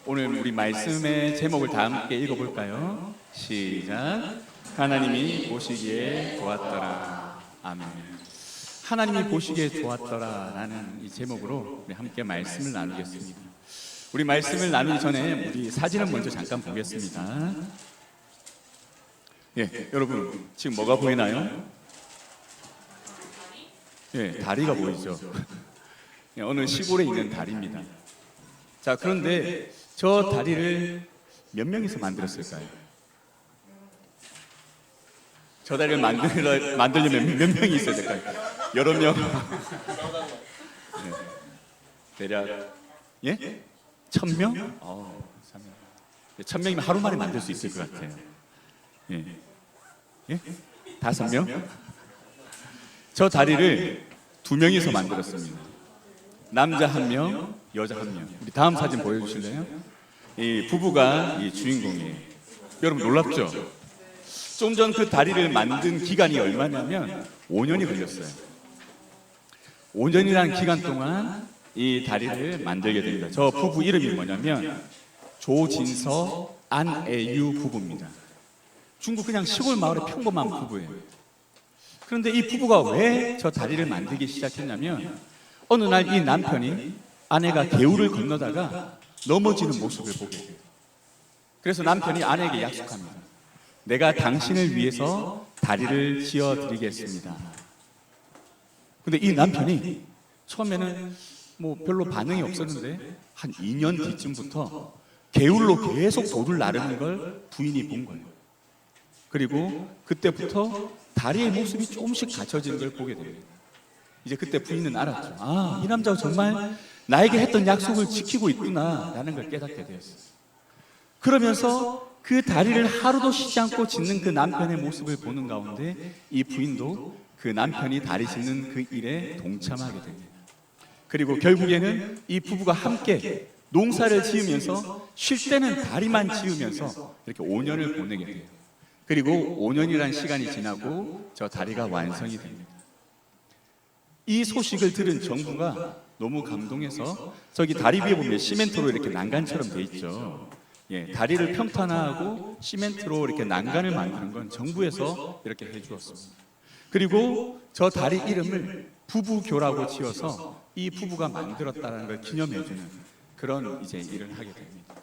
오늘 우리 말씀의 제목을 다 함께 읽어볼까요? 시작. 하나님이 보시기에 좋았더라. 아멘. 하나님이 보시기에 좋았더라라는 이 제목으로 우리 함께 말씀을 나누겠습니다. 우리 말씀을 나누기 전에 우리 사진을 먼저 잠깐 보겠습니다. 여러분 지금 뭐가 보이나요? 다리가 보이죠. 어느 시골에 있는 다리입니다. 자, 그런데 저 다리를 몇 명이서 만들었을까요? 저 다리를 만들려면 몇 명이 있어야 될까요? 여러 명? 대략 1,000명? 1,000명이면 하루 만에 만들 수 있을 것 같아요. 5명? 저 다리를 2명이서 만들었습니다. 남자 1명, 여자 1명. 우리 다음 사진 보여주실래요? 이 부부가 이 주인공이에요. 여러분 놀랍죠? 좀 전 그 다리를 만든 기간이 얼마냐면 5년이 걸렸어요. 5년이라는 기간 동안 이 다리를 만들게 됩니다. 저 부부 이름이 뭐냐면 조진서, 안애유 부부입니다. 중국 그냥 시골 마을의 평범한 부부예요. 그런데 이 부부가 왜 저 다리를 만들기 시작했냐면 어느 날 이 남편이 아내가 개울을 건너다가 넘어지는 모습을 보게 돼요. 그래서 남편이 아내에게 약속합니다. 내가 당신을 위해서 다리를 지어드리겠습니다. 근데 이 남편이 처음에는 별로 반응이 없었는데 한 2년 뒤쯤부터 개울로 계속 돌을 나르는 걸 부인이 본 거예요. 그리고 그때부터 다리의 모습이 조금씩 갖춰지는 걸 보게 됩니다. 이제 그때 부인은 알았죠. 이 남자가 정말 나에게 했던 약속을 지키고 있구나라는 걸 깨닫게 되었어요. 그러면서 그 다리를 하루도 쉬지 않고 짓는 그 남편의 모습을 보는 가운데 이 부인도 그 남편이 다리 짓는 그 일에 동참하게 됩니다. 그리고 결국에는 이 부부가 함께 농사를 지으면서 쉴 때는 다리만 지으면서 이렇게 5년을 보내게 돼요. 그리고 5년이라는 시간이 지나고 저 다리가 완성이 됩니다. 이 소식을 들은 정부가 너무 감동해서 저기 다리 위에 보면 시멘트로 이렇게 난간처럼 돼 있죠. 다리를 평탄화하고 시멘트로 이렇게 난간을 만드는 건 정부에서 이렇게 해주었습니다. 그리고 저 다리 이름을 부부교라고 지어서 이 부부가 만들었다는 걸 기념해주는 그런 이제 일을 하게 됩니다.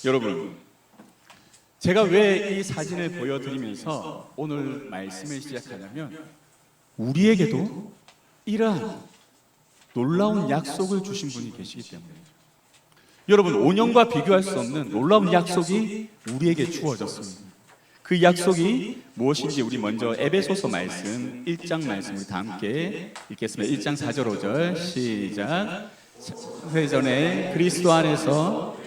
여러분, 제가 왜 이 사진을 보여드리면서 오늘 말씀을 시작하냐면 우리에게도 이러한 놀라운 약속을 주신 분이 계시기 때문입니다. 여러분, 5년과 비교할 수 없는 놀라운 약속이 우리에게 주어졌습니다. 그 약속이 무엇인지 우리 먼저 에베소서 말씀 1장 말씀을 다 함께 읽겠습니다. 1장 4절 5절 시작. 회전에 그리스도 안에서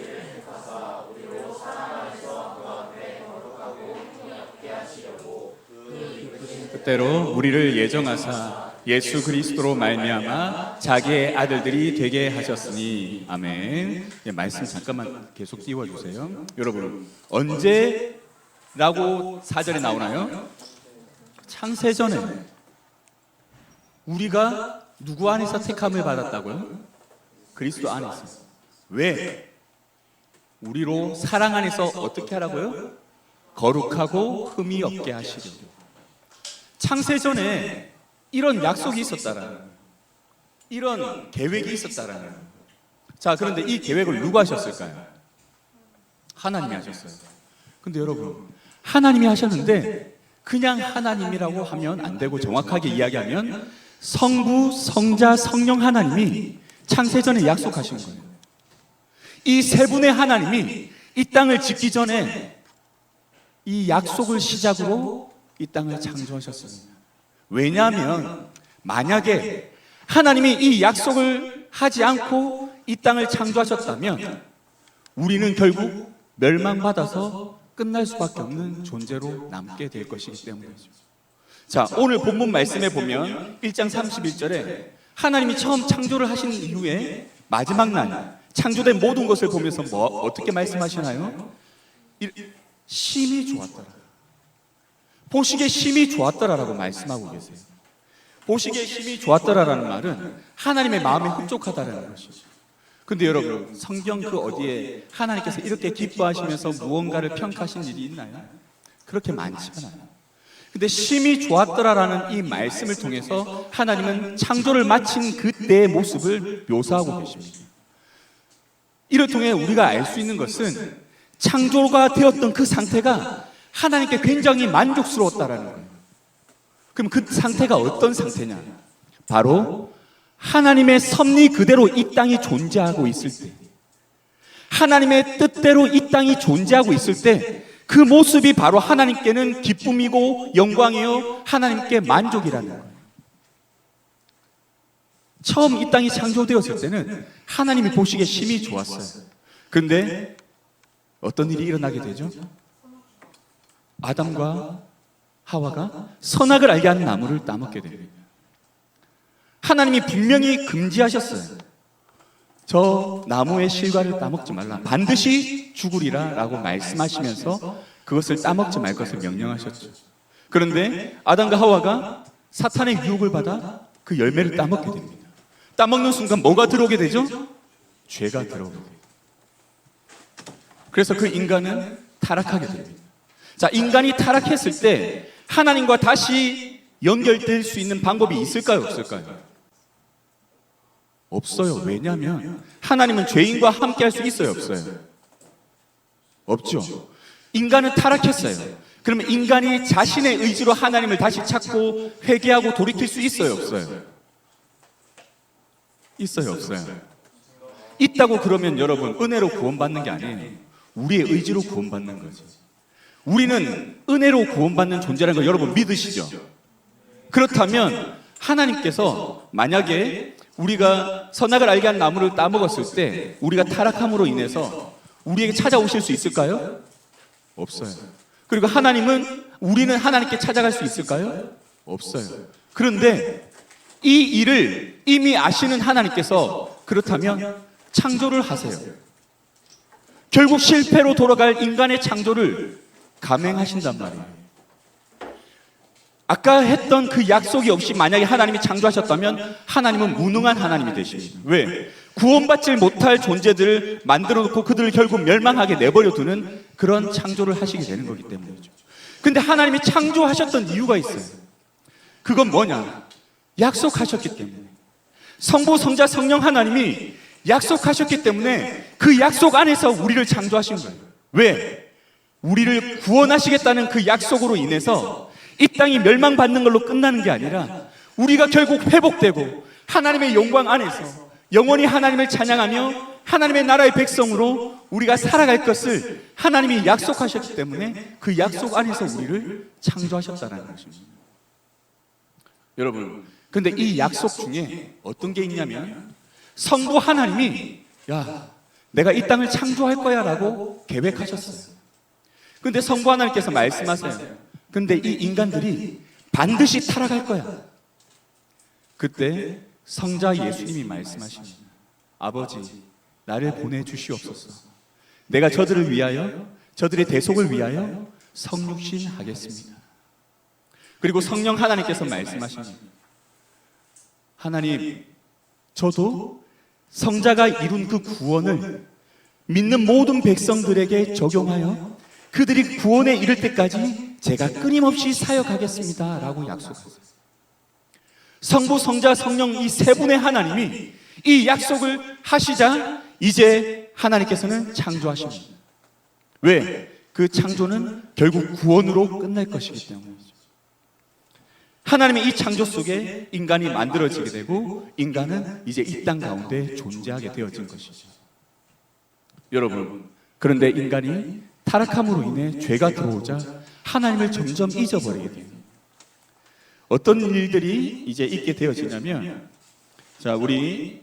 때로 우리를 예정하사 예수 그리스도로 말미암아 자기의 아들들이 되게 하셨으니 아멘. 말씀 잠깐만 계속 띄워주세요. 여러분, 언제라고 4절에 나오나요? 창세전에 우리가 누구 안에서 택함을 받았다고요? 그리스도 안에서. 왜? 우리로 사랑 안에서 어떻게 하라고요? 거룩하고 흠이 없게 하시려고. 창세전에 이런 약속이 있었다라는, 이런 계획이 있었다라는. 자, 그런데 이 계획을 누가 하셨을까요? 하나님이 하셨어요. 근데 여러분, 하나님이 하셨는데 그냥 하나님이라고 하면 안 되고 정확하게 이야기하면 성부, 성자, 성령 하나님이 창세전에 약속하신 거예요. 이 세 분의 하나님이 이 땅을 짓기 전에 이 약속을 시작으로 이 땅을 창조하셨습니다. 왜냐하면 만약에 하나님이 이 약속을 하지 않고 이 땅을 창조하셨다면 우리는 결국 멸망받아서 끝날 수밖에 없는 존재로 남게 될 것이기 때문이죠. 자, 오늘 본문 말씀에 보면 1장 31절에 하나님이 처음 창조를 하신 이후에 마지막 날 창조된 모든 것을 보면서 어떻게 말씀하시나요? 심히 좋았더라. 보시기에 심히 좋았더라라고 말씀하고 계세요. 보시기에 심히 좋았더라라는 말은 하나님의 마음에 흡족하다라는 것이죠. 근데 여러분, 성경 그 어디에 하나님께서 이렇게 기뻐하시면서 무언가를 평가하신 일이 있나요? 그렇게 많지 않아요. 근데 심히 좋았더라라는 이 말씀을 통해서 하나님은 창조를 마친 그때의 모습을 묘사하고 계십니다. 이를 통해 우리가 알 수 있는 것은 창조가 되었던 그 상태가 하나님께 굉장히 만족스러웠다라는 거예요. 그럼 그 상태가 어떤 상태냐? 바로 하나님의 섭리 그대로 이 땅이 존재하고 있을 때, 하나님의 뜻대로 이 땅이 존재하고 있을 때 그 모습이 바로 하나님께는 기쁨이고 영광이요 하나님께 만족이라는 거예요. 처음 이 땅이 창조되었을 때는 하나님이 보시기에 심히 좋았어요. 그런데 어떤 일이 일어나게 되죠? 아담과 하와가 선악을 알게 하는 나무를 따먹게 됩니다. 하나님이 분명히 금지하셨어요. 저 나무의 실과를 따먹지 말라. 반드시 죽으리라 라고 말씀하시면서 그것을 따먹지 말 것을 명령하셨죠. 그런데 아담과 하와가 사탄의 유혹을 받아 그 열매를 따먹게 됩니다. 따먹는 순간 뭐가 들어오게 되죠? 죄가 들어오게 돼요. 그래서 그 인간은 타락하게 됩니다. 자, 인간이 타락했을 때 하나님과 다시 연결될 수 있는 방법이 있을까요? 없을까요? 없어요. 왜냐하면 하나님은 죄인과 함께 할 수 있어요? 없어요? 없죠. 인간은 타락했어요. 그러면 인간이 자신의 의지로 하나님을 다시 찾고 회개하고 돌이킬 수 있어요? 없어요? 있어요? 없어요? 있다고 그러면 여러분, 은혜로 구원받는 게 아니에요. 우리의 의지로 구원받는 거죠. 우리는 은혜로 구원받는 존재라는 걸 여러분 믿으시죠? 그렇다면 하나님께서 만약에 우리가 선악을 알게 한 나무를 따먹었을 때 우리가 타락함으로 인해서 우리에게 찾아오실 수 있을까요? 없어요. 그리고 우리는 하나님께 찾아갈 수 있을까요? 없어요. 그런데 이 일을 이미 아시는 하나님께서 그렇다면 창조를 하세요. 결국 실패로 돌아갈 인간의 창조를 감행하신단 말이에요. 아까 했던 그 약속이 없이 만약에 하나님이 창조하셨다면 하나님은 무능한 하나님이 되십니다. 왜? 구원받지 못할 존재들을 만들어 놓고 그들을 결국 멸망하게 내버려 두는 그런 창조를 하시게 되는 거기 때문이죠. 근데 하나님이 창조하셨던 이유가 있어요. 그건 뭐냐? 약속하셨기 때문에. 성부, 성자, 성령 하나님이 약속하셨기 때문에 그 약속 안에서 우리를 창조하신 거예요. 왜? 우리를 구원하시겠다는 그 약속으로 인해서 이 땅이 멸망받는 걸로 끝나는 게 아니라 우리가 결국 회복되고 하나님의 영광 안에서 영원히 하나님을 찬양하며 하나님의 나라의 백성으로 우리가 살아갈 것을 하나님이 약속하셨기 때문에 그 약속 안에서 우리를 창조하셨다는 것입니다. 여러분, 근데 이 약속 중에 어떤 게 있냐면 성부 하나님이 내가 이 땅을 창조할 거야 라고 계획하셨어요. 근데 성부 하나님께서 말씀하세요. 근데 이 인간들이 반드시 타락할 거야. 그때 성자 예수님이 말씀하십니다. 아버지, 나를 보내주시옵소서. 내가 저들을 위하여, 저들의 대속을 위하여 성육신 하겠습니다. 그리고 성령 하나님께서 말씀하십니다. 하나님, 저도 성자가 이룬 그 구원을 믿는 모든 백성들에게 적용하여 그들이 구원에 이를 때까지 제가 끊임없이 사역하겠습니다 라고 약속하셨어요. 성부, 성자, 성령 이 세 분의 하나님이 이 약속을 하시자 이제 하나님께서는 창조하십니다. 왜? 그 창조는 결국 구원으로 끝날 것이기 때문이죠. 하나님의 이 창조 속에 인간이 만들어지게 되고 인간은 이제 이 땅 가운데 존재하게 되어진 것이죠. 여러분, 그런데 인간이 타락함으로 인해 죄가 들어오자 하나님을 점점 잊어버리게 됩니다. 어떤 일들이 이제 있게 되어지냐면, 자, 우리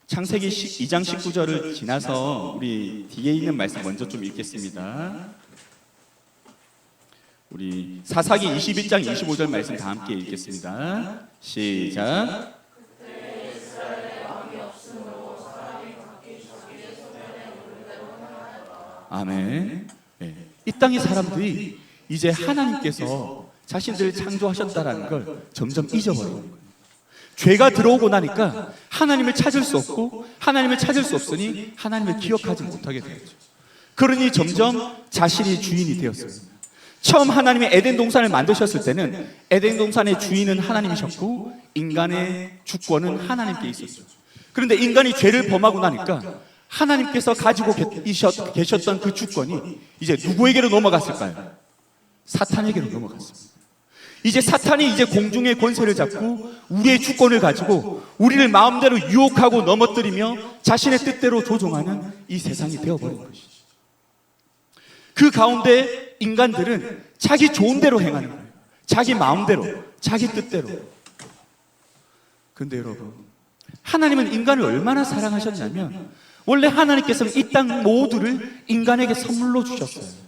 창세기 2장 19절을 지나서 우리 뒤에 있는 말씀 먼저 좀 읽겠습니다. 우리 사사기 21장 25절 말씀 다 함께 읽겠습니다. 시작. 아멘. 네. 이 땅의 사람들이 이제 하나님께서 자신들을 창조하셨다는 걸 점점 잊어버리는 거예요. 죄가 들어오고 나니까 하나님을 찾을 수 없고 하나님을 찾을 수 없으니 하나님을 기억하지 못하게 되었죠. 그러니 점점 자신이 주인이 되었습니다. 처음 하나님이 에덴 동산을 만드셨을 때는 에덴 동산의 주인은 하나님이셨고 인간의 주권은 하나님께 있었죠. 그런데 인간이 죄를 범하고 나니까 하나님께서 가지고 계셨던 그 주권이 이제 누구에게로 넘어갔을까요? 사탄에게로 넘어갔습니다. 이제 사탄이 이제 공중의 권세를 잡고 우리의 주권을 가지고 우리를 마음대로 유혹하고 넘어뜨리며 자신의 뜻대로 조종하는 이 세상이 되어버린 것이죠. 그 가운데 인간들은 자기 좋은 대로 행하는 거예요. 자기 마음대로, 자기 뜻대로. 그런데 여러분, 하나님은 인간을 얼마나 사랑하셨냐면 원래 하나님께서는 이 땅 모두를 인간에게 선물로 주셨어요.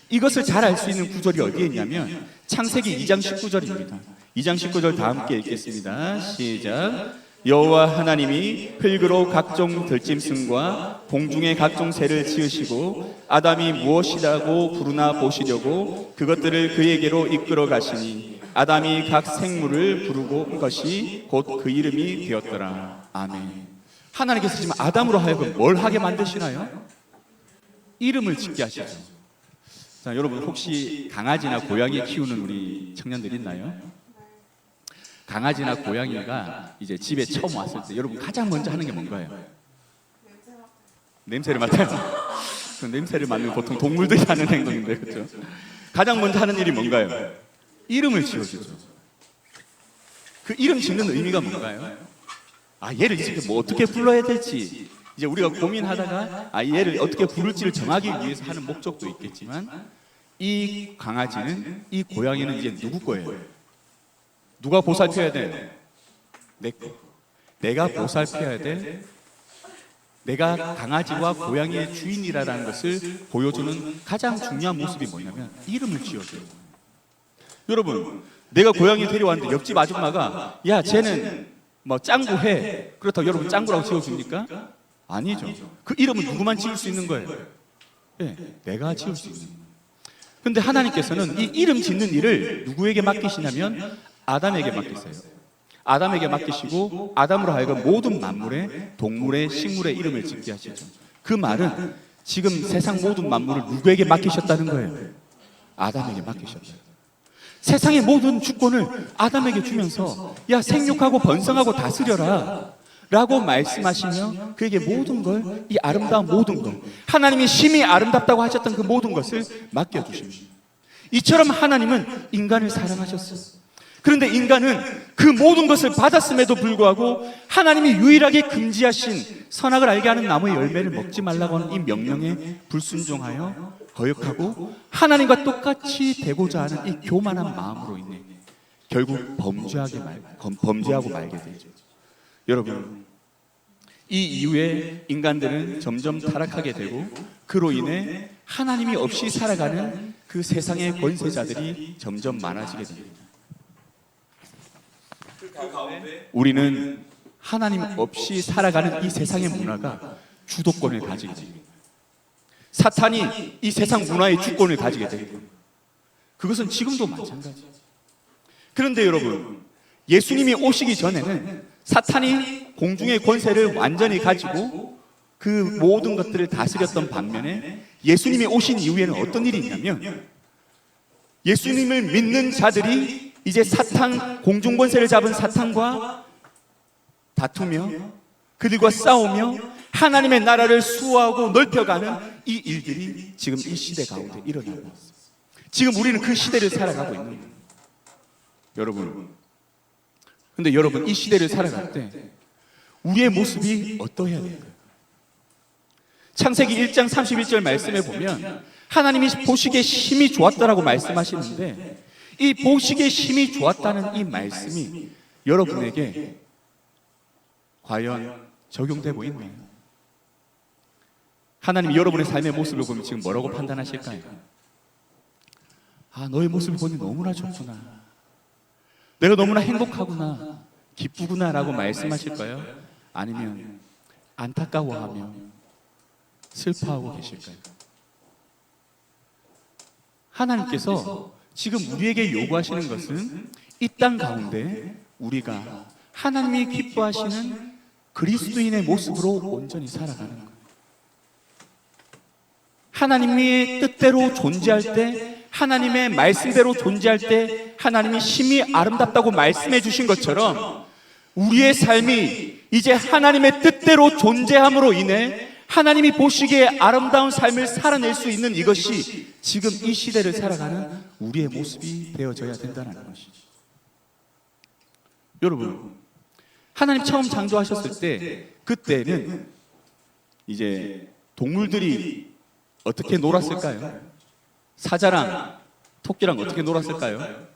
이것을 잘 알 수 있는 구절이 어디에 있냐면 창세기 2장 19절입니다. 2장 19절 다 함께 읽겠습니다. 시작. 여호와 하나님이 흙으로 각종 들짐승과 공중의 각종 새를 지으시고 아담이 무엇이라고 부르나 보시려고 그것들을 그에게로 이끌어 가시니 아담이 각 생물을 부르고 것이 곧 그 이름이 되었더라. 아멘. 하나님께서 지금 아담으로 하여금 뭘 하게 만드시나요? 이름을 짓게 하시죠. 자, 여러분 혹시 강아지나 고양이 키우는 우리 청년들 있나요? 강아지나 고양이가 이제 집에 처음 왔을 때 여러분 가장 먼저 하는 게 뭔가요? 냄새를 맡아요. 그 냄새를 맡는 보통 동물들이 하는 행동인데, 그렇죠? 가장 먼저 하는 일이 뭔가요? 이름을 지어주죠. 그 이름 짓는 의미가 뭔가요? 얘를 이제 뭐 어떻게 불러야 될지 이제 우리가 고민하다가 얘를 어떻게 부를지를 정하기 위해서 하는 목적도 있겠지만 이 강아지는, 이 고양이는 이제 누구 거예요? 누가 보살펴야 돼? 내 거. 내가 보살펴야 돼. 내가 강아지와 고양이의 주인이라는 것을 보여주는 가장 중요한 모습이 뭐냐면 이름을 지어줘요. 여러분, 내가 고양이 데려왔는데 옆집 아줌마가 야 쟤는 뭐 짱구해. 그렇다고 여러분 짱구라고 지어줍니까? 아니죠. 그 이름은 누구만 지을 수 있는 거예요? 네, 내가 지을 수 있는 거예요. 그런데 하나님께서는 이 이름 짓는 일을 누구에게 맡기시냐면 아담에게 맡기세요. 아담에게 맡기시고 아담으로 하여금 모든 만물의 동물의 식물의 이름을 짓게 하시죠. 그 말은 지금 세상 모든 만물을 누구에게 맡기셨다는 거예요? 아담에게 맡기셨어요. 세상의 모든 주권을 아담에게 주면서 야 생육하고 번성하고 다스려라 라고 말씀하시며 그에게 모든 걸, 이 아름다운 모든 것, 하나님이 심히 아름답다고 하셨던 그 모든 것을 맡겨주십니다. 이처럼 하나님은 인간을 사랑하셨어요. 그런데 인간은 그 모든 것을 받았음에도 불구하고 하나님이 유일하게 금지하신 선악을 알게 하는 나무의 열매를 먹지 말라고 하는 이 명령에 불순종하여 거역하고 하나님과 똑같이 되고자 하는 이 교만한 마음으로 인해 결국 범죄하고 말게 되죠. 여러분, 이 이후에 인간들은 점점 타락하게 되고 그로 인해 하나님이 없이 살아가는 그 세상의 권세자들이 점점 많아지게 됩니다. 우리는 하나님 없이 살아가는 이 세상의 문화가 주도권을 가지게 됩니다. 사탄이 이 세상 문화의 주권을 가지게 됩니다. 그것은 지금도 마찬가지예요. 그런데 여러분, 예수님이 오시기 전에는 사탄이 공중의 권세를 완전히 가지고 그 모든 것들을 다스렸던 반면에 예수님이 오신 이후에는 어떤 일이 있냐면 예수님을 믿는 자들이 이제 사탄, 공중 권세를 잡은 사탄과 다투며 그들과 싸우며 하나님의 나라를 수호하고 넓혀가는 이 일들이 지금 이 시대 가운데 일어나고 있습니다. 지금 우리는 그 시대를 살아가고 있는 거예요. 근데 여러분, 이 시대를 살아갈 때 우리의 모습이 어떠해야 될까요? 창세기 1장 31절 말씀에 보면 하나님이 보시기에 심히 좋았다라고 말씀하시는데 이 보시기에 심히 좋았다는 이 말씀이 여러분에게 과연 적용되고 있나요? 하나님이 여러분의 삶의 모습을 보면 지금 뭐라고 판단하실까요? 너의 모습을 보니 너무나 좋구나, 내가 너무나 행복하구나, 기쁘구나 라고 말씀하실까요? 아니면 안타까워하며 슬퍼하고 계실까요? 하나님께서 지금 우리에게 요구하시는 것은 이 땅 가운데 우리가 하나님이 기뻐하시는 그리스도인의 모습으로 온전히 살아가는 거예요. 하나님의 뜻대로 존재할 때, 하나님의 말씀대로 존재할 때 하나님이 심히 아름답다고 말씀해 주신 것처럼 우리의 삶이 이제 하나님의 뜻대로 존재함으로 인해 하나님이 보시기에 아름다운 삶을 살아낼 수 있는 이것이 지금 이 시대를 살아가는 우리의 모습이 되어져야 된다는 것이죠. 여러분, 하나님 처음 창조하셨을 때 그때는 이제 동물들이 어떻게 놀았을까요? 사자랑 토끼랑 어떻게 놀았을까요?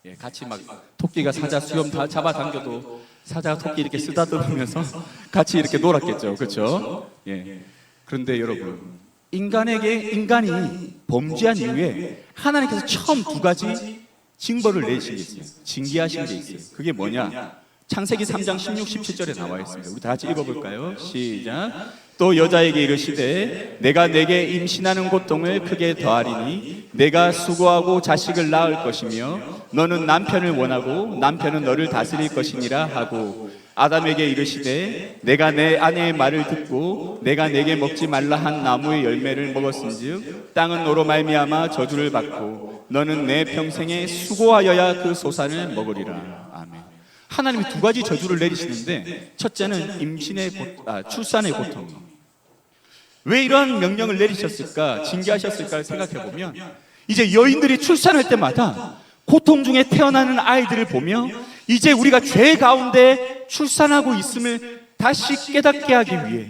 예, 같이 막 토끼가 사자 수염 다 잡아당겨도 사자가 토끼 이렇게 쓰다듬으면서 같이 이렇게 놀았겠죠, 그렇죠? 예. 그런데 여러분, 인간이 범죄한 이후에 하나님께서 처음 두 가지 징벌을 내신 게 있어요. 징계하신 게 있어요. 그게 뭐냐? 창세기 3장 16, 17절에 나와 있습니다. 우리 다 같이 읽어볼까요? 시작. 또 여자에게 이르시되 내가 내게 임신하는 고통을 크게 더하리니 내가 수고하고 자식을 낳을 것이며 너는 남편을 원하고 남편은 너를 다스릴 것이니라 하고 아담에게 이르시되 내가 내 아내의 말을 듣고 내가 내게 먹지 말라 한 나무의 열매를 먹었은즉 땅은 너로 말미암아 저주를 받고 너는 내 평생에 수고하여야 그 소산을 먹으리라. 아멘. 하나님이 두 가지 저주를 내리시는데 첫째는 출산의 고통. 왜 이러한 명령을 내리셨을까? 징계하셨을까 생각해보면 이제 여인들이 출산할 때마다 고통 중에 태어나는 아이들을 보며 이제 우리가 죄 가운데 출산하고 있음을 다시 깨닫게 하기 위해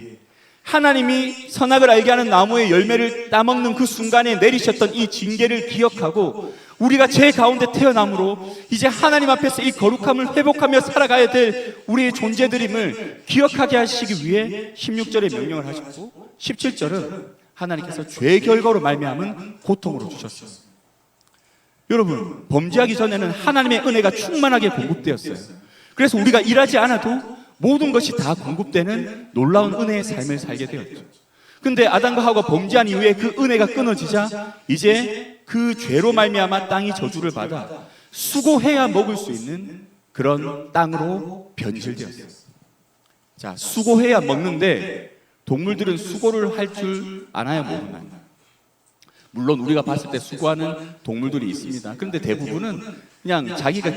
하나님이 선악을 알게 하는 나무의 열매를 따먹는 그 순간에 내리셨던 이 징계를 기억하고 우리가 죄 가운데 태어남으로 이제 하나님 앞에서 이 거룩함을 회복하며 살아가야 될 우리의 존재들임을 기억하게 하시기 위해 16절에 명령을 하셨고 17절은 하나님께서 죄 결과로 말미암은 고통으로 주셨어요. 여러분, 범죄하기 전에는 하나님의 은혜가 충만하게 공급되었어요. 그래서 우리가 일하지 않아도 모든 것이 다 공급되는 놀라운 은혜의 삶을 살게 되었죠. 근데 아담과 하와가 범죄한 이후에 그 은혜가 끊어지자 이제 그 죄로 말미암아 땅이 저주를 받아 수고해야 먹을 수 있는 그런 땅으로 변질되었어요. 자, 수고해야 먹는데 동물들은 수고를 할 줄 아나요, 모르나요? 물론 우리가 봤을 때 수고하는 동물들이 있습니다. 그런데 대부분은 그냥 자기가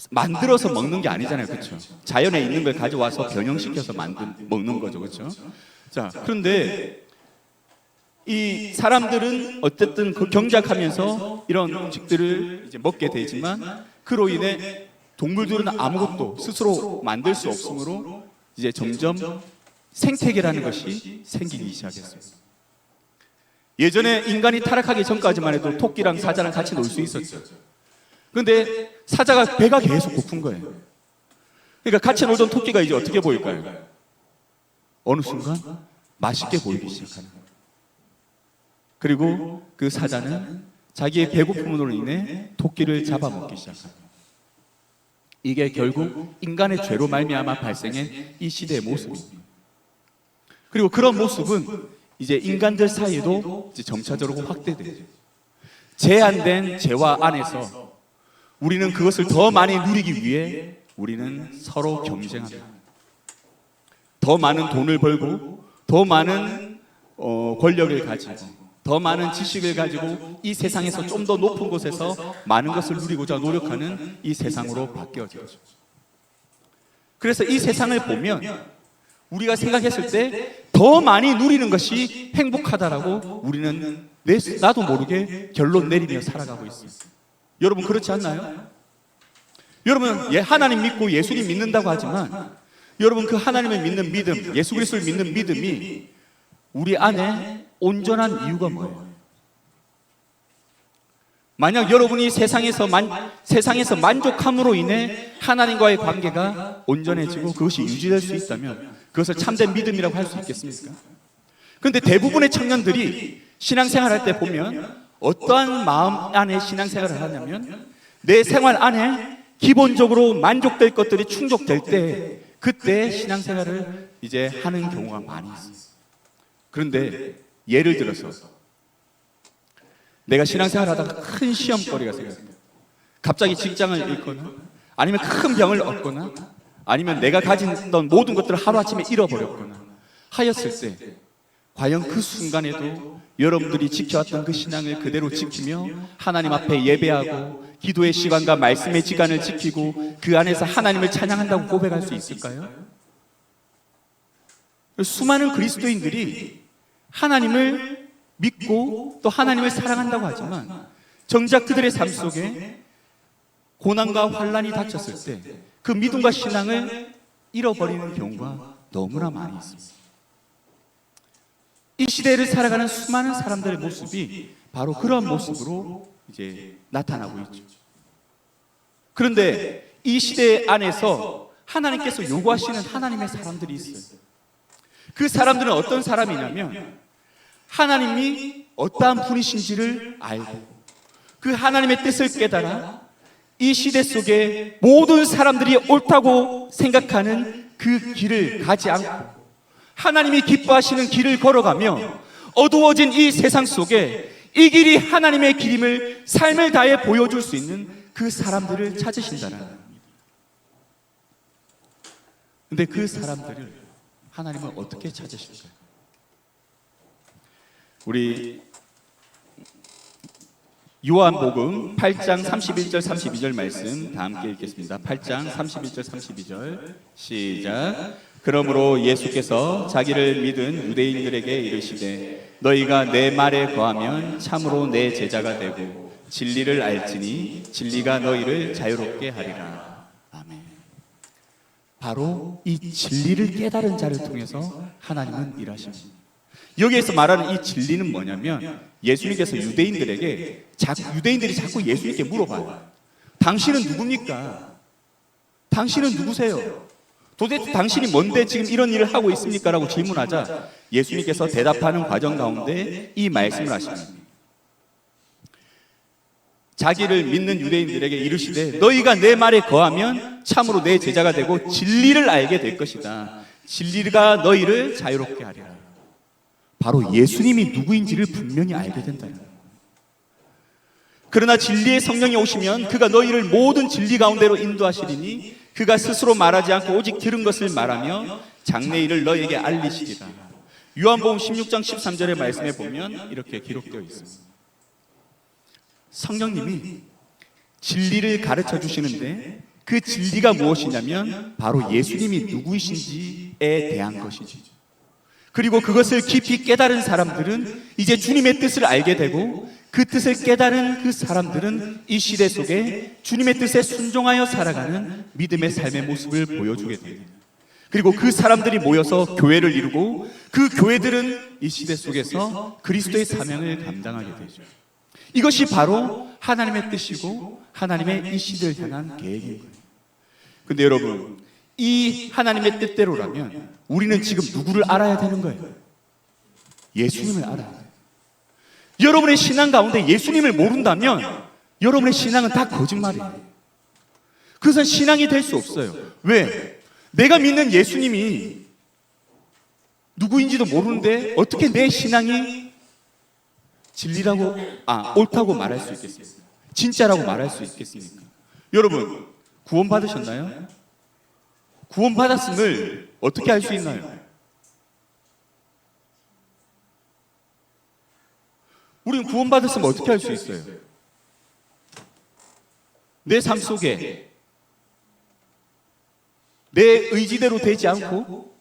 만들어서 먹는 게 아니잖아요, 그렇죠? 자연에 있는 걸 가져와서 변형시켜서 먹는 거죠, 그렇죠? 자, 그런데 이 사람들은 어쨌든 그 경작하면서 이런 음식들을 이제 먹게 되지만 그로 인해 동물들은 아무것도 스스로 만들 수 없으므로 이제 점점 생태계라는 것이 생기기 시작했습니다. 예전에 인간이 타락하기 전까지만 해도 토끼랑 사자랑 같이 놀 수 있었죠. 그런데 사자가 배가 계속 고픈 거예요. 그러니까 같이 놀던 토끼가 이제 어떻게 보일까요? 어느 순간 맛있게 보이기 시작하는 거예요. 그리고 그 사자는 자기의 배고픔으로 인해 토끼를 잡아먹기 시작합니다. 이게 결국 인간의 죄로 말미암아 발생한 이 시대의 모습입니다. 그리고 그런 모습은 이제 인간들 사이에도 이제 점차적으로 확대되죠. 제한된 죄와 안에서 우리는 그것을 더 많이 누리기 위해 우리는 서로 경쟁합니다. 더 많은 돈을 벌고 더 많은 권력을 가지고 더 많은 지식을 가지고 이 세상에서 좀 더 높은 곳에서 많은 것을 누리고자 노력하는 이 세상으로 바뀌어지죠. 그래서 이 세상을 보면 우리가 생각했을 때 더 많이 누리는 것이 행복하다라고 우리는 나도 모르게 결론 내리며 살아가고 있습니다. 여러분, 그렇지 않나요? 여러분, 하나님 믿고 예수님 믿는다고 하지만 여러분, 그 하나님을 믿는 믿음, 예수 그리스도를 믿는 믿음이 우리 안에 온전한 이유가 뭐예요? 만약 여러분이 세상에서 만족함으로 인해 하나님과의 관계가 온전해지고 그것이 유지될 수 있다면 그것을 참된 믿음이라고 할 수 있겠습니까? 그런데 대부분의 청년들이 신앙생활할 때 보면 어떠한 마음 안에 신앙생활을 하냐면 내 생활 안에 기본적으로 만족될 것들이 충족될 때 그때 신앙생활을 이제 하는 경우가 많이 있어요. 그런데 예를 들어서 내가 신앙생활하다가 큰 시험거리가 생겼어요. 갑자기 직장을 잃거나 아니면 큰 병을 얻거나 아니면 내가 가진 모든 것들을 하루아침에 잃어버렸거나 하였을 때 과연 그 순간에도 여러분들이 지켜왔던 그 신앙을 그대로 지키며 하나님 앞에 예배하고 기도의 시간과 말씀의 시간을 지키고 그 안에서 하나님을 찬양한다고 고백할 수 있을까요? 수많은 그리스도인들이 하나님을 믿고 또 하나님을 사랑한다고 하지만 정작 그들의 삶 속에 고난과 환난이 닥쳤을 때 그 믿음과 신앙을 잃어버리는 경우가 너무나 많이 있습니다. 이 시대를 살아가는 수많은 사람들의 모습이 바로 그러한 모습으로 이제 나타나고 있죠. 그런데 이 시대 안에서 하나님께서 요구하시는 하나님의 사람들이 있어요. 그 사람들은 어떤 사람이냐면 하나님이 어떠한 분이신지를 알고 그 하나님의 뜻을 깨달아 이 시대 속에 모든 사람들이 옳다고 생각하는 그 길을 가지 않고 하나님이 기뻐하시는 길을 걸어가며 어두워진 이 세상 속에 이 길이 하나님의 길임을 삶을 다해 보여줄 수 있는 그 사람들을 찾으신다는 겁니다. 그런데 그 사람들을 하나님은 어떻게 찾으실까요? 우리 요한복음 8장 31절 32절 말씀 다 함께 읽겠습니다. 8장 31절 32절 시작. 그러므로 예수께서 자기를 믿은 유대인들에게 이르시되 너희가 내 말에 거하면 참으로 내 제자가 되고 진리를 알지니 진리가 너희를 자유롭게 하리라. 아멘. 바로 이 진리를 깨달은 자를 통해서 하나님은 일하십니다. 여기에서 말하는 이 진리는 뭐냐면 예수님께서 유대인들이 자꾸 예수님께 물어봐요. 당신은 누굽니까? 당신은 누구세요? 도대체 당신이 뭔데 지금 이런 일을 하고 있습니까? 라고 질문하자 예수님께서 대답하는 과정 가운데 이 말씀을 하십니다. 자기를 믿는 유대인들에게 이르시되 너희가 내 말에 거하면 참으로 내 제자가 되고 진리를 알게 될 것이다. 진리가 너희를 자유롭게 하리라. 바로 예수님이 누구인지를 분명히 알게 된다는 거예요. 그러나 진리의 성령이 오시면 그가 너희를 모든 진리 가운데로 인도하시리니 그가 스스로 말하지 않고 오직 들은 것을 말하며 장래일을 너희에게 알리시리라. 요한복음 16장 13절의 말씀에 보면 이렇게 기록되어 있습니다. 성령님이 진리를 가르쳐 주시는데 그 진리가 무엇이냐면 바로 예수님이 누구이신지에 대한 것이죠. 그리고 그것을 깊이 깨달은 사람들은 이제 주님의 뜻을 알게 되고 그 뜻을 깨달은 그 사람들은 이 시대 속에 주님의 뜻에 순종하여 살아가는 믿음의 삶의 모습을 보여주게 됩니다. 그리고 그 사람들이 모여서 교회를 이루고 그 교회들은 이 시대 속에서 그리스도의 사명을 감당하게 되죠. 이것이 바로 하나님의 뜻이고 하나님의 이 시대를 향한 계획인 거예요. 근데 여러분, 이 하나님의 뜻대로라면 우리는 지금 누구를 알아야 되는 거예요? 예수님을 알아야 돼요. 여러분의 신앙 가운데 예수님을 모른다면 여러분의 신앙은 다 거짓말이에요. 그것은 신앙이 될 수 없어요. 왜? 내가 믿는 예수님이 누구인지도 모르는데 어떻게 내 신앙이 진리라고, 옳다고 말할 수 있겠습니까? 진짜라고 말할 수 있겠습니까? 여러분, 구원 받으셨나요? 구원 받았음을 어떻게 알 수 있나요? 우리는 구원 받았으면 어떻게 알 수 있어요? 내 삶 속에 내 의지대로 되지 않고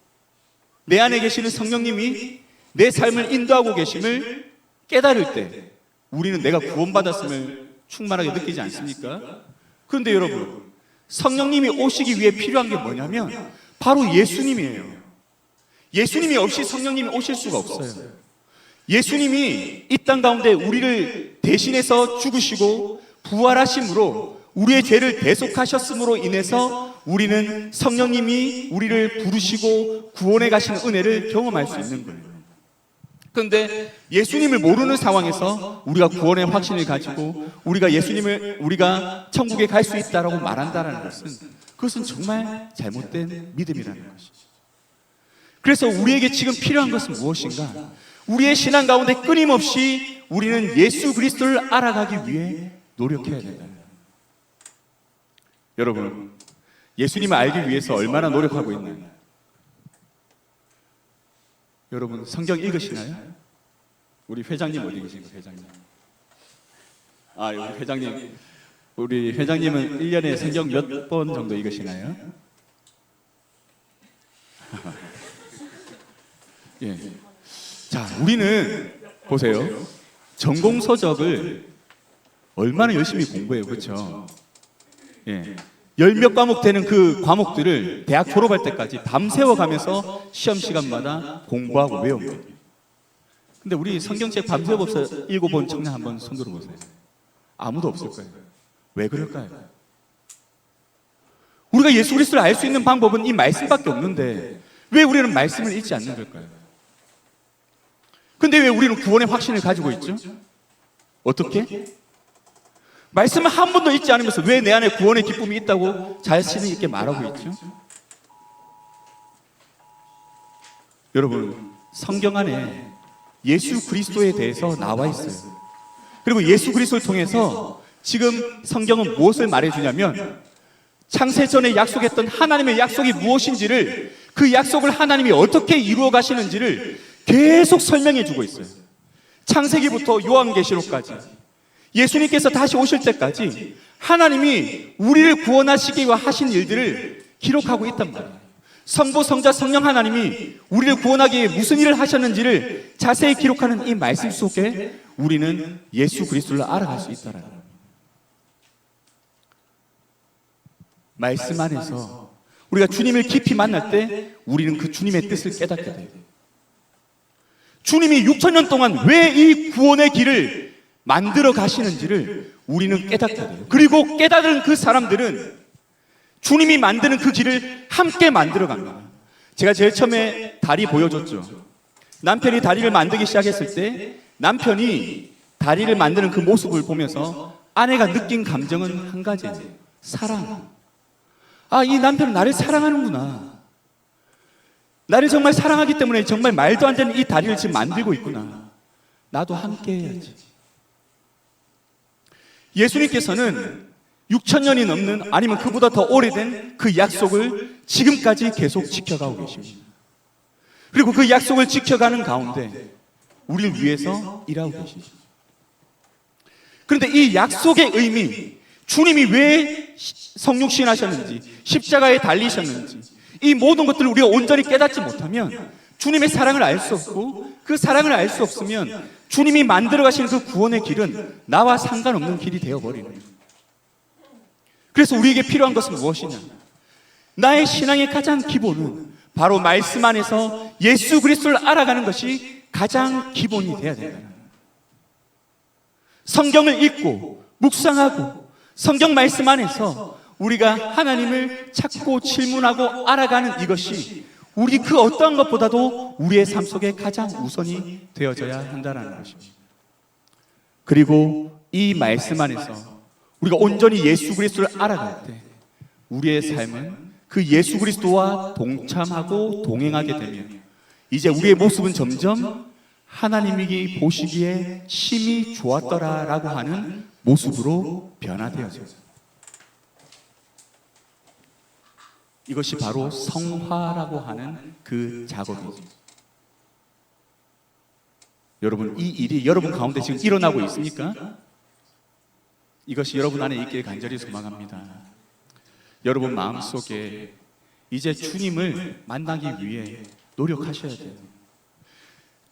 내 안에 계시는 성령님이 내 삶을 인도하고 계심을 깨달을 때 우리는 내가 구원받았음을 충만하게 느끼지 않습니까? 그런데 여러분, 성령님이 오시기 위해 필요한 게 뭐냐면 바로 예수님이에요. 예수님이 없이 성령님이 오실 수가 없어요. 예수님이 이 땅 가운데 우리를 대신해서 죽으시고 부활하심으로 우리의 죄를 대속하셨음으로 인해서 우리는 성령님이 우리를 부르시고 구원해 가시는 은혜를 경험할 수 있는 거예요. 그런데 예수님을 모르는 상황에서 우리가 구원의 확신을 가지고 우리가 천국에 갈 수 있다라고 말한다는 그것은 정말 잘못된 믿음이라는 것이죠. 그래서 우리에게 지금 필요한 것은 무엇인가? 우리의 신앙 가운데 끊임없이 우리는 예수 그리스도를 알아가기 위해 노력해야 된다. 여러분, 예수님을 알기 위해서 얼마나 노력하고 있나요? 여러분 성경 읽으시나요? 우리 회장님 어디 계신가요? 회장님. 여기 회장님. 우리 회장님은 1년에 성경 몇 번 정도 읽으시나요? 예. 자, 우리는 보세요. 전공 서적을 얼마나 열심히 공부해요, 그렇죠? 예. 10몇 과목 되는 그 과목들을 대학 졸업할 때까지 밤새워 가면서 시험 시간마다 공부하고 외웁니다. 근데 우리 성경책 밤새워 읽어본 청년 한번 손 들어보세요. 아무도 없을 거예요. 왜 그럴까요? 우리가 예수 그리스도를 알 수 있는 방법은 이 말씀밖에 없는데 왜 우리는 말씀을 읽지 않는 걸까요? 근데 왜 우리는 구원의 확신을 가지고 있죠? 어떻게? 말씀을 한 번도 읽지 않으면서 왜 내 안에 구원의 기쁨이 있다고 자신 있게 말하고 있죠? 여러분, 성경 안에 예수 그리스도에 대해서 나와 있어요. 그리고 예수 그리스도를 통해서 지금 성경은 무엇을 말해주냐면 창세전에 약속했던 하나님의 약속이 무엇인지를, 그 약속을 하나님이 어떻게 이루어 가시는지를 계속 설명해 주고 있어요. 창세기부터 요한계시록까지 예수님께서 다시 오실 때까지 하나님이 우리를 구원하시기 위해 하신 일들을 기록하고 있단 말이에요. 성부, 성자, 성령 하나님이 우리를 구원하기 위해 무슨 일을 하셨는지를 자세히 기록하는 이 말씀 속에 우리는 예수 그리스도를 알아갈 수 있다라는 거예요. 말씀 안에서 우리가 주님을 깊이 만날 때 우리는 그 주님의 뜻을 깨닫게 돼요. 주님이 6,000년 동안 왜 이 구원의 길을 만들어 가시는지를 우리는 깨닫게 돼요. 그리고 깨달은 그 사람들은 주님이 만드는 그 길을 함께 만들어 갑니다. 제가 제일 처음에 다리 보여줬죠. 남편이 다리를 만들기 시작했을 때 남편이 다리를 만드는 그 모습을 보면서 아내가 느낀 감정은 한 가지예요. 사랑. 이 남편은 나를 사랑하는구나. 나를 정말 사랑하기 때문에 정말 말도 안 되는 이 다리를 지금 만들고 있구나. 나도 함께 해야지. 예수님께서는 6,000년이 넘는, 아니면 그보다 더 오래된 그 약속을 지금까지 계속 지켜가고 계십니다. 그리고 그 약속을 지켜가는 가운데 우리를 위해서 일하고 계십니다. 그런데 이 약속의 의미, 주님이 왜 성육신 하셨는지, 십자가에 달리셨는지, 이 모든 것들을 우리가 온전히 깨닫지 못하면 주님의 사랑을 알 수 없고, 그 사랑을 알 수 없으면 주님이 만들어 가시는 그 구원의 길은 나와 상관없는 길이 되어버리는 거예요. 그래서 우리에게 필요한 것은 무엇이냐? 나의 신앙의 가장 기본은 바로 말씀 안에서 예수 그리스도를 알아가는 것이 가장 기본이 되어야 된다. 성경을 읽고 묵상하고 성경 말씀 안에서 우리가 하나님을 찾고 질문하고 알아가는 이것이 우리 그 어떠한 것보다도 우리의 삶 속에 가장 우선이 되어져야 한다는 것입니다. 그리고 이 말씀 안에서 우리가 온전히 예수 그리스도를 알아갈 때 우리의 삶은 그 예수 그리스도와 동참하고 동행하게 되면 이제 우리의 모습은 점점 하나님이 보시기에 심히 좋았더라라고 하는 모습으로 변화되어져요. 이것이 바로 성화라고 하는 그 작업이죠. 여러분, 이 일이 여러분 가운데 지금 일어나고 있습니까? 이것이 여러분 안에 있길 간절히 소망합니다. 여러분 마음속에 이제 주님을 만나기 위해 노력하셔야 돼요.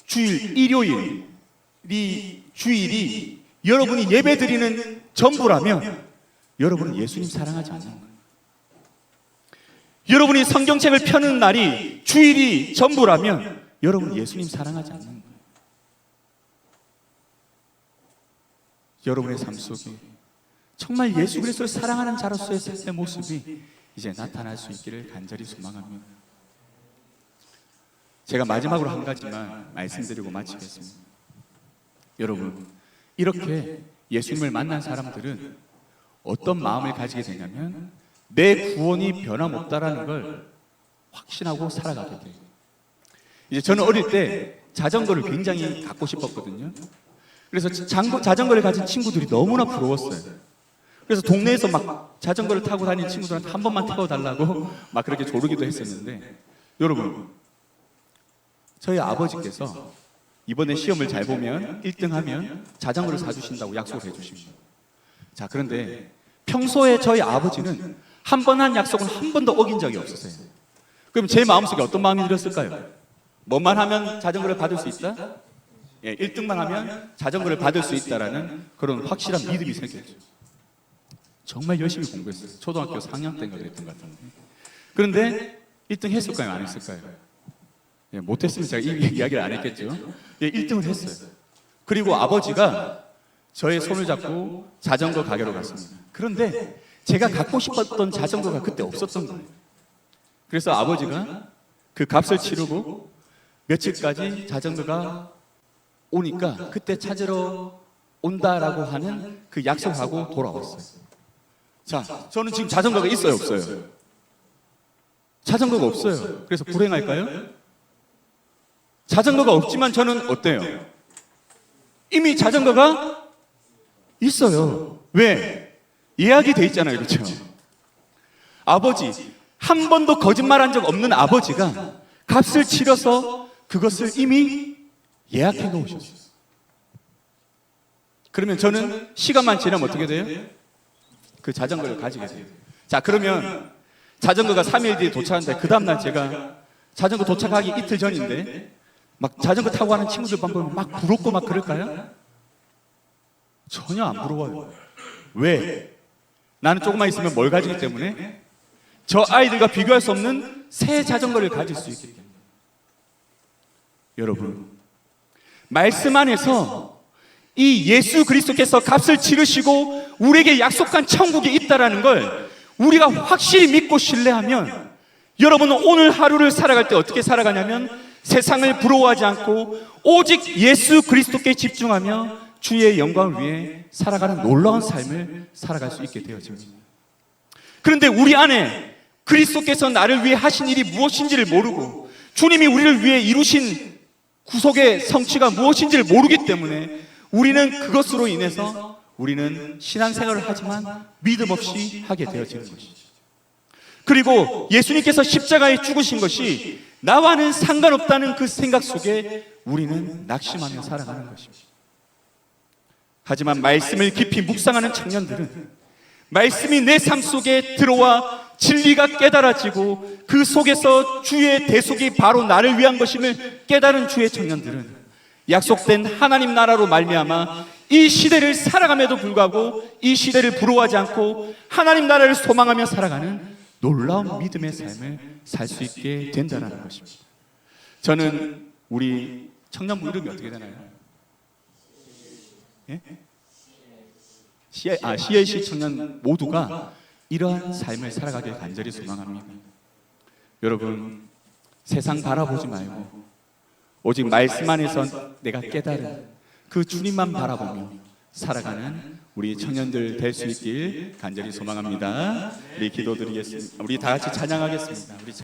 주일, 일요일이 주일이 여러분이 예배드리는 전부라면 여러분은 예수님 사랑하지 않는 거예요. 여러분이 성경책을 펴는 날이 주일이 전부라면 여러분 예수님 사랑하지 않는 거예요. 여러분의 삶 속에 정말 예수 그리스도를 사랑하는 자로서의 삶의 모습이 이제 나타날 수 있기를 간절히 소망합니다. 제가 마지막으로 한 가지만 말씀드리고 마치겠습니다. 여러분, 이렇게 예수님을 만난 사람들은 어떤 마음을 가지게 되냐면 내 구원이 변함없다라는 걸 확신하고 살아가게 돼요. 이제 저는 어릴 때 자전거를 굉장히 갖고 싶었거든요. 그래서 자전거를 가진 친구들이 너무나 부러웠어요. 그래서 동네에서 막 자전거를 타고 다니는 친구들한테 한 번만 태워달라고 막 그렇게 조르기도 했었는데, 여러분, 저희 아버지께서 이번에 시험을 잘 보면 1등 하면 자전거를 사주신다고 약속을 해주십니다. 자, 그런데 평소에 저희 아버지는 한 번 한 약속을 한 번도 어긴 적이 없었어요. 그럼 제 마음속에 어떤 마음이 들었을까요? 뭐만 하면 자전거를 받을 수 있다? 예, 1등만 하면 자전거를 받을 수 있다라는 그런 확실한 믿음이 생겼죠. 정말 열심히 공부했어요. 초등학교 4학년 때인가 그랬던 것 같은데. 그런데 1등 했을까요? 안 했을까요? 예, 못했으면 제가 이 이야기를 안 했겠죠. 예, 1등을 했어요. 그리고 아버지가 저의 손을 잡고 자전거 가게로 갔습니다. 그런데 제가 갖고 싶었던 자전거가 그때 없었던 거예요. 그래서 아버지가 그 값을 치르고 며칠까지 자전거가 오니까 그때 찾으러 온다라고 하는 그 약속하고 돌아왔어요. 자, 저는 지금 자전거가 있어요, 없어요? 자전거가 없어요. 그래서 불행할까요? 자전거가 없지만 저는 어때요? 이미 자전거가 있어요. 왜? 예약이 돼 있잖아요, 그렇죠? 아버지, 한 번도 거짓말한 적 없는 아버지가 값을 치러서 그것을 이미 예약해 놓으셨어요. 그러면 저는 시간만 지나면 어떻게 돼요? 그 자전거를 가지게 돼요. 자, 그러면 자전거가 3일 뒤에 도착하는데 그 다음날 제가 자전거 도착하기 이틀 전인데 막 자전거 타고 가는 친구들 보면 막 부럽고 막 그럴까요? 전혀 안 부러워요. 왜? 나는 조금만 있으면 뭘 가지기 때문에? 저 아이들과 비교할 수 없는 새 자전거를 가질 수 있기 때문에. 여러분, 말씀 안에서 이 예수 그리스도께서 값을 치르시고 우리에게 약속한 천국이 있다라는 걸 우리가 확실히 믿고 신뢰하면, 여러분은 오늘 하루를 살아갈 때 어떻게 살아가냐면 세상을 부러워하지 않고 오직 예수 그리스도께 집중하며 주의 영광을 위해 살아가는 놀라운 삶을 살아갈 수 있게 되어집니다. 그런데 우리 안에 그리스도께서 나를 위해 하신 일이 무엇인지를 모르고 주님이 우리를 위해 이루신 구속의 성취가 무엇인지를 모르기 때문에 우리는 그것으로 인해서 우리는 신앙생활을 하지만 믿음 없이 하게 되어지는 것이죠. 그리고 예수님께서 십자가에 죽으신 것이 나와는 상관없다는 그 생각 속에 우리는 낙심하며 살아가는 것입니다. 하지만 말씀을 깊이 묵상하는 청년들은 말씀이 내 삶 속에 들어와 진리가 깨달아지고 그 속에서 주의 대속이 바로 나를 위한 것임을 깨달은 주의 청년들은 약속된 하나님 나라로 말미암아 이 시대를 살아감에도 불구하고 이 시대를 부러워하지 않고 하나님 나라를 소망하며 살아가는 놀라운 믿음의 삶을 살 수 있게 된다는 것입니다. 저는 우리 청년부 이름이 어떻게 되나요? 예? CLC 청년 모두가 이러한 삶을 살아가길 간절히 소망합니다. 여러분, 세상 바라보지 말고 오직 말씀 안에서 내가 깨달은 그 주님만 바라보며 살아가는 우리 청년들 될 수 있길 간절히 소망합니다. 우리 기도드리겠습니다. 우리 다 같이 찬양하겠습니다. 우리